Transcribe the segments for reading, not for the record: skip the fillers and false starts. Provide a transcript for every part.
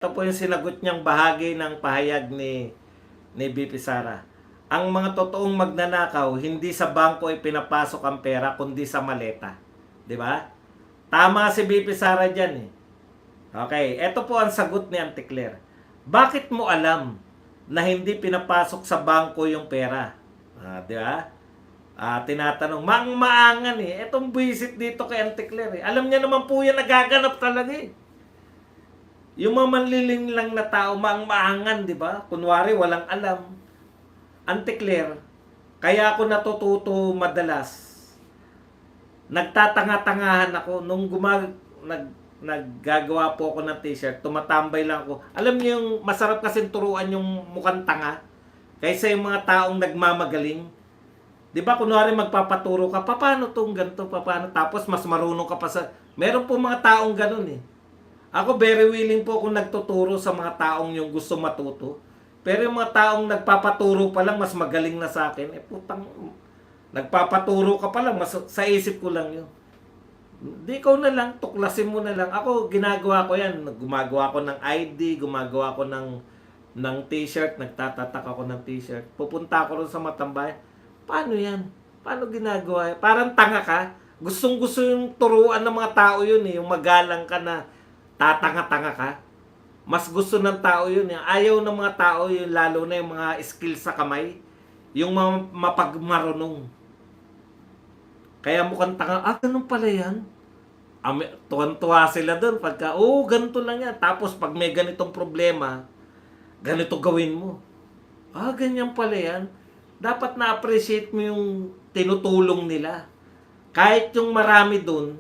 Ito po yung sinagot niyang bahagi ng pahayag ni BP Sara. Ang mga totoong magnanakaw, hindi sa bangko ay pinapasok ang pera, kundi sa maleta. Di ba? Tama si BP Sara dyan eh. Okay, ito po ang sagot ni Auntie Claire. Bakit mo alam na hindi pinapasok sa bangko yung pera? Di ba? Tinatanong, maangan eh. Etong visit dito kay Auntie Claire eh. Alam niya naman po yan, nagaganap talaga eh. Yung mga manliling lang na tao, maangan, di ba? Kunwari, walang alam. Auntie Claire, kaya ako natututo madalas. Nagtatanga-tangahan ako nung naggagawa po ako ng t-shirt, tumatambay lang ako. Alam niyo yung masarap kasi turuan yung mukhang tanga kaysa yung mga taong nagmamagaling. Di ba, kunwari magpapaturo ka, paano tong ganito, paano? Tapos mas marunong ka pa sa... Meron po mga taong ganun eh. Ako very willing po kung nagtuturo sa mga taong yung gusto matuto. Pero yung mga taong nagpapaturo pa lang, mas magaling na sa akin. Putang, nagpapaturo ka pa lang, mas, sa isip ko lang yun. Di ikaw na lang, tuklasin mo na lang. Ako, ginagawa ko yan. Gumagawa ko ng ID, gumagawa ko ng t-shirt, nagtatatak ako ng t-shirt. Pupunta ako rin sa Matambay. Paano yan? Paano ginagawa? Parang tanga ka. Gustong-gusto yung turuan ng mga tao yun eh. Yung magalang ka na tatanga-tanga ka. Mas gusto ng tao yun. Ayaw ng mga tao yun, lalo na yung mga skills sa kamay. Yung mga mapagmarunong. Kaya mukhang tanga, ganun pala yan. Tuwan-tuwa sila doon pagka, ganito lang yan. Tapos pag may ganitong problema, ganito gawin mo. Ganyan pala yan. Dapat na-appreciate mo yung tinutulong nila. Kahit yung marami doon,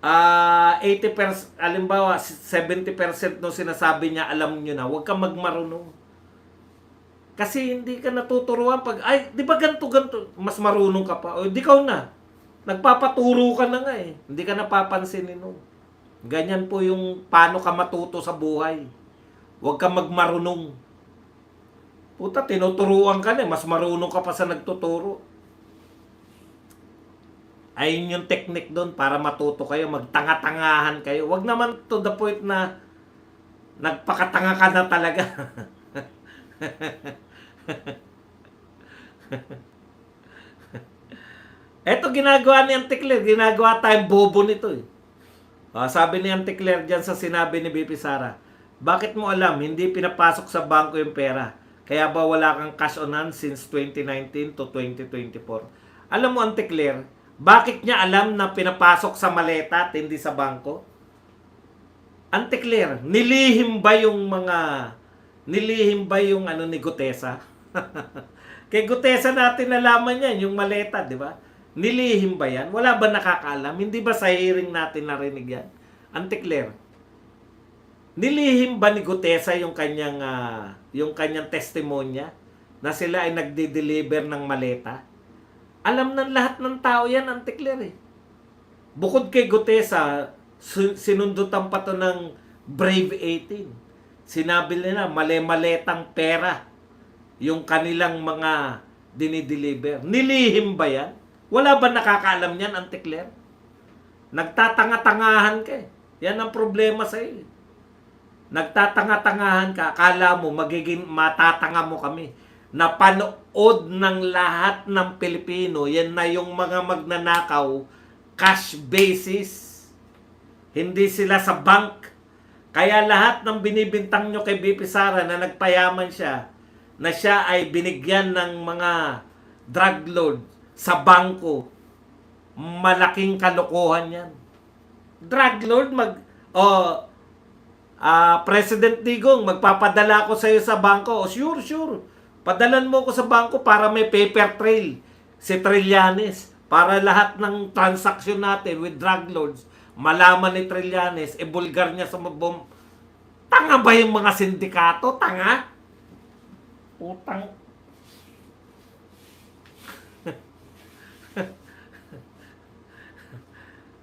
80%, alimbawa 70% no sinasabi niya alam niyo na, huwag kang magmarunong. Kasi hindi ka natuturuan pag, di ba ganito, mas marunong ka pa. O, di ka na. Nagpapaturo ka na nga eh. Hindi ka napapansinin no. Ganyan po yung paano ka matuto sa buhay. Huwag kang magmarunong. Puta, tinuturuan ka na, mas marunong ka pa sa nagtuturo. Ayun yung technique doon para matuto kayo, magtanga-tangahan kayo. Wag naman to the point na nagpakatanga ka na talaga. Eto ginagawa ni Auntie Claire, ginagawa tayong bobo nito eh. Sabi ni Auntie Claire dyan sa sinabi ni BP Sara, bakit mo alam, hindi pinapasok sa bangko yung pera? Kaya ba wala kang cash on hand since 2019 to 2024? Alam mo Auntie Claire, bakit niya alam na pinapasok sa maleta at hindi sa bangko? Auntie Claire, nilihim ba yung ni Gutesa? Kay Gutesa natin nalaman yan, yung maleta, di ba? Nilihim ba yan? Wala ba nakakaalam? Hindi ba sa hearing natin narinig yan? Auntie Claire, nilihim ba ni Gutesa yung kanyang testimonya na sila ay nagde-deliver ng maleta? Alam ng lahat ng tao yan, Auntie Claire eh. Bukod kay Gutesa, sinundutan pa to ng Brave 18. Sinabi nila, mali-maletang pera yung kanilang mga dinideliver. Nilihim ba yan? Wala ba nakakaalam yan, Auntie Claire? Nagtatanga-tangahan ka eh. Yan ang problema sa'yo. Nagtatanga-tangahan ka, akala mo magiging matatanga mo kami. Napanood ng lahat ng Pilipino, yan na yung mga magnanakaw, cash basis. Hindi sila sa bank. Kaya lahat ng binibintang nyo kay BP Sara na nagpayaman siya, na siya ay binigyan ng mga drug lord sa bangko, malaking kalokohan yan. Drug lord, President Digong, magpapadala ko sa iyo sa bangko. Sure. Padalan mo ko sa bangko para may paper trail si Trillanes. Para lahat ng transaksyon natin with drug lords, malaman ni Trillanes, ibulgar niya sa mabom. Tanga ba yung mga sindikato? Tanga? Putang.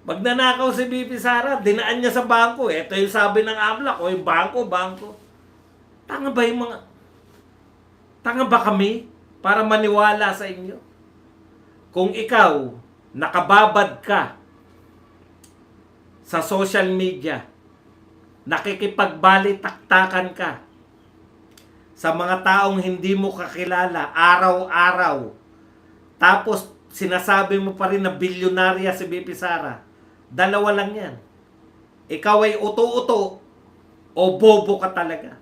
Magnanakaw si BP Sara, dinaan niya sa bangko. Ito yung sabi ng AMLAC, yung bangko. Tanga ba yung mga... Tanga ba kami para maniwala sa inyo? Kung ikaw, nakababad ka sa social media, Nakikipagbalitaktakan ka sa mga taong hindi mo kakilala araw-araw. Tapos sinasabi mo pa rin na bilyonarya si BP Sara. Dalawa lang yan. Ikaw ay uto-uto o bobo ka talaga.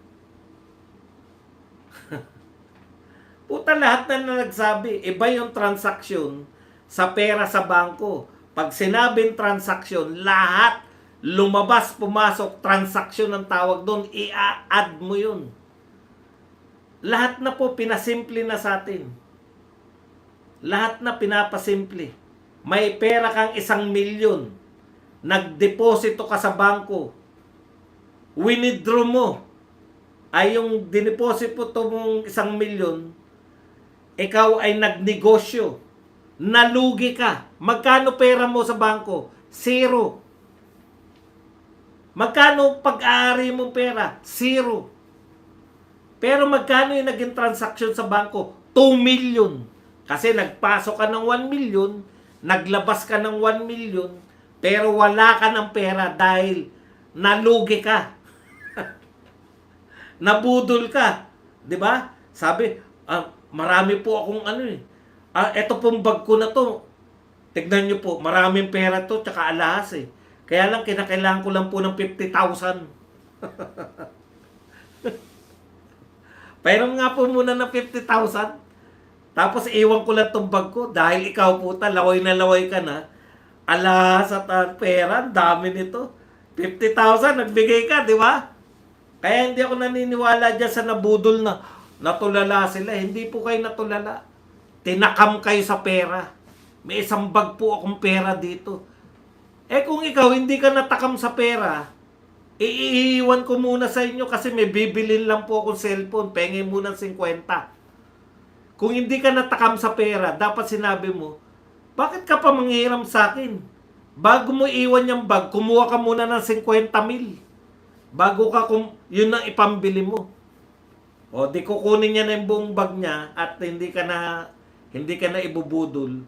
Puta, lahat na nagsabi. Iba yung transaksyon sa pera sa bangko. Pag sinabing transaksyon, lahat lumabas, pumasok, transaksyon ang tawag doon, i-add mo yun. Lahat na po pinasimple na sa atin. Lahat na pinapasimple. May pera kang 1,000,000. Nagdeposito ka sa bangko. Winidraw mo. Ay yung dineposito mong 1,000,000, ikaw ay nagnegosyo. Nalugi ka. Magkano pera mo sa bangko? 0. Magkano pag-aari mong pera? 0. Pero magkano yung naging transaksyon sa bangko? 2 million. Kasi nagpasok ka ng 1 million, naglabas ka ng 1 million, pero wala ka ng pera dahil nalugi ka. Nabudol ka. 'Di ba? Sabi, marami po akong eto pong bag ko na to. Tignan nyo po, maraming pera to, tsaka alahas eh. Kaya lang, kinakailangan ko lang po ng 50,000. Pairam nga po muna ng 50,000. Tapos iwan ko lang tong bag ko. Dahil ikaw puta, laway na laway ka na. Alahas at pera, dami nito. 50,000, nagbigay ka, di ba? Kaya hindi ako naniniwala dyan sa nabudol na natulala sila. Hindi po kayo natulala. Tinakam kayo sa pera. May isang bag po akong pera dito. Eh kung ikaw hindi ka natakam sa pera, iiwan ko muna sa inyo kasi may bibilin lang po akong cellphone. Pengin muna 50. Kung hindi ka natakam sa pera, dapat sinabi mo, bakit ka pa manghiram sa akin? Bago mo iwan yung bag, kumuha ka muna ng 50,000. Bago ka, yun ang ipambili mo. O, di kukunin niya na yung buong bag niya at hindi ka na ibubudol.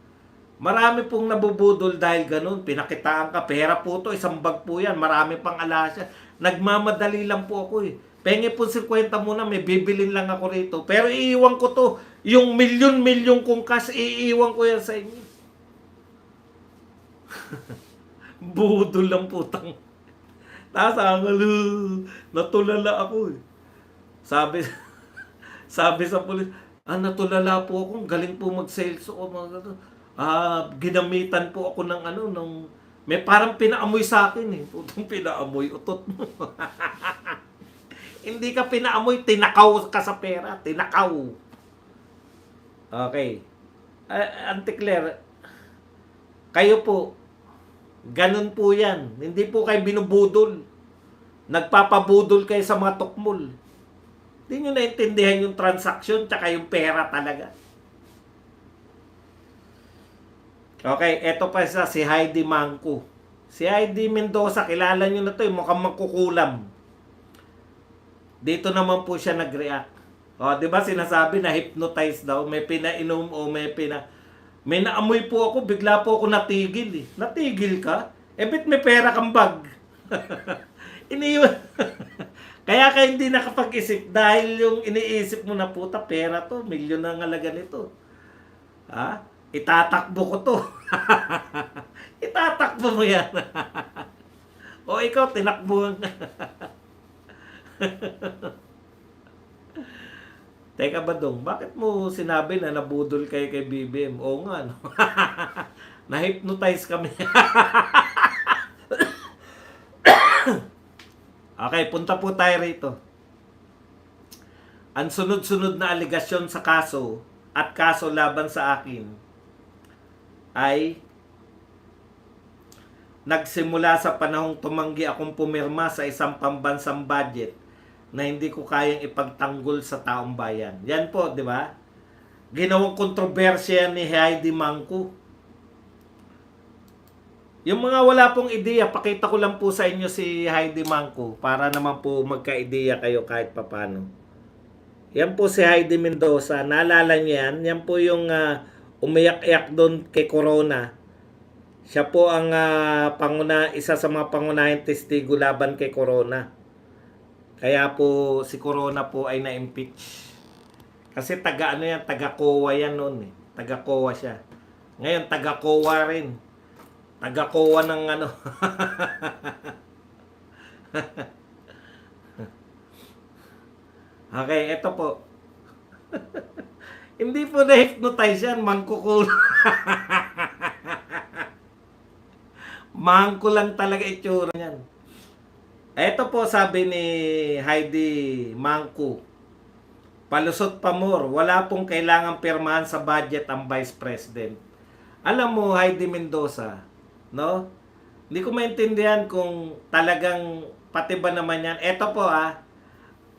Marami pong nabubudol dahil ganun. Pinakitaan ka, pera po to, isang bag po yan. Marami pang alasya. Nagmamadali lang po ako eh. Pengi po 50 muna, may bibilin lang ako rito. Pero iiwan ko to. Yung milyon-milyon kong cash, iiwan ko yan sa inyo. Budol lang putang. Natulala ako eh. Sabi sa pulis, natulala po ako, galing po mag-sales ako. Ginamitan po ako ng may parang pinaamoy sa akin eh. Putang pinaamoy, utot mo. Hindi ka pinaamoy, tinakaw ka sa pera. Tinakaw. Okay. Auntie Claire, kayo po, ganun po yan. Hindi po kayo binubudol. Nagpapabudol kayo sa mga tukmol. Hindi nyo naintindihan yung transaksyon tsaka yung pera talaga. Okay, eto pa si Heidi Mangku. Si Heidi Mendoza, kilala nyo na to, mukhang magkukulam. Dito naman po siya nag-react. O, di ba sinasabi na hypnotize daw, may pinainom o may naamoy po ako, bigla po ako natigil eh. Natigil ka? Bet may pera kang bag. Iniwan. Kaya ka hindi nakapag-isip dahil yung iniisip mo na puta, pera to, milyon ang halaga nito. Ha? Itatakbo ko to. Itatakbo mo yan. O ikaw, tinakbo. Teka Badong, bakit mo sinabi na nabudol kayo kay BBM? Oo nga, no? Na-hypnotize kami. Okay, punta po tayo rito. Ang sunod-sunod na aligasyon sa kaso at kaso laban sa akin ay nagsimula sa panahong tumanggi akong pumirma sa isang pambansang budget na hindi ko kayang ipagtanggol sa taong bayan. Yan po, di ba? Ginawang kontrobersya ni Heidi Mangku. Yung mga wala pong ideya, pakita ko lang po sa inyo si Heidi Mangku para naman po magka-ideya kayo kahit papano. Yan po si Heidi Mendoza. Naalala niyo yan? Yan po yung umiyak-iyak doon kay Corona. Siya po ang isa sa mga pangunahing testigo laban kay Corona. Kaya po si Corona po ay na-impeach. Kasi taga ano yan, taga COA yan noon eh. Taga COA siya. Ngayon taga COA rin. Taga COA ng ano. Okay, ito po. Hindi po na-hypnotize yan, mangkukul. Mangko lang talaga itsura niyan. Ito po sabi ni Heidi Mangku. Palusot pa more, wala pong kailangang pirmahan sa budget ang Vice President. Alam mo, Heidi Mendoza, no? Hindi ko maintindihan kung talagang pati ba naman yan. Ito po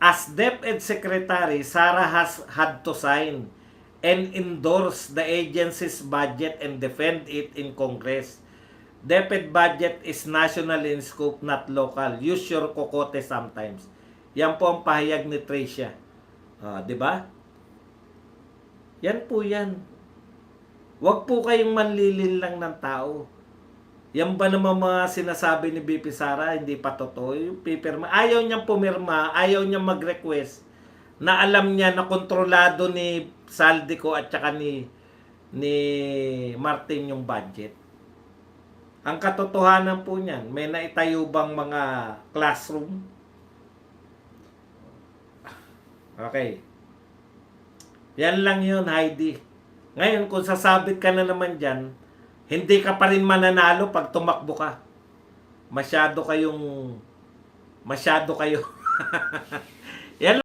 as DepEd Secretary, Sara has had to sign and endorse the agency's budget and defend it in Congress. DepEd budget is national in scope, not local. Use your kokote sometimes. Yan po ang pahayag ni Tricia. Di ba? Yan po yan. Huwag po kayong manlilin lang ng tao. Yan ba naman mga sinasabi ni BP Sara, hindi pa totoo? Yung pipirma. Ayaw niyang pumirma, ayaw niyang mag-request na alam niya na kontrolado ni Saldico at saka ni Martin yung budget. Ang katotohanan po niyan, may naitayo bang mga classroom? Okay. Yan lang yun, Heidi. Ngayon, kung sasabit ka na naman dyan, hindi ka pa rin mananalo pag tumakbo ka. Masyado kayo. Yan